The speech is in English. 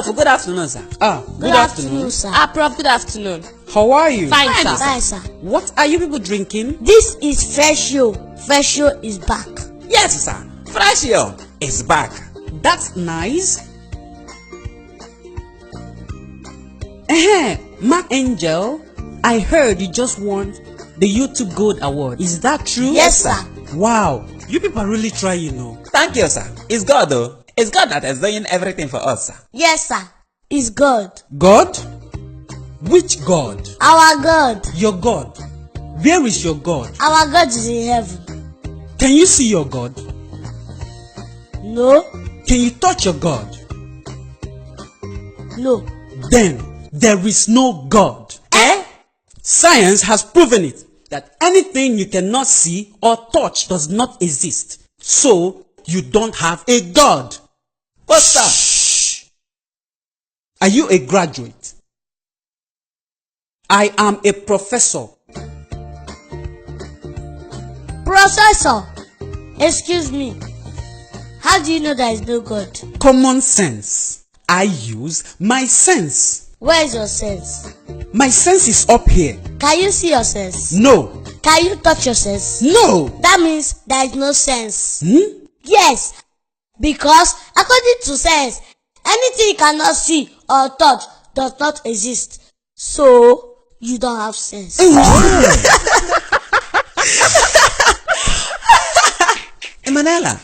Prof, good afternoon, sir. Good afternoon, sir. Prof, good afternoon. How are you? Fine, sir. Fine, sir. What are you people drinking? This is Freshio. Freshio is back. Yes, sir. Freshio is back. That's nice. Ma Angel, I heard you just won the YouTube Gold Award. Is that true? Yes, sir. Wow, you people are really trying, Thank you, sir. It's God, though. It's God that is doing everything for us, sir. Yes, sir. It's God. God? Which God? Our God. Your God. Where is your God? Our God is in heaven. Can you see your God? No. Can you touch your God? No. Then there is no God. Science has proven it, that anything you cannot see or touch does not exist. So you don't have a God. But, sir, Shh. Are you a graduate? I am a professor. Processor. Excuse me. How do you know there is no God? Common sense. I use my sense. Where is your sense? My sense is up here. Can you see your sense? No. Can you touch your sense? No. That means there is no sense. Yes. Because according to science, anything you cannot see or touch does not exist. So you don't have sense. Emanuela.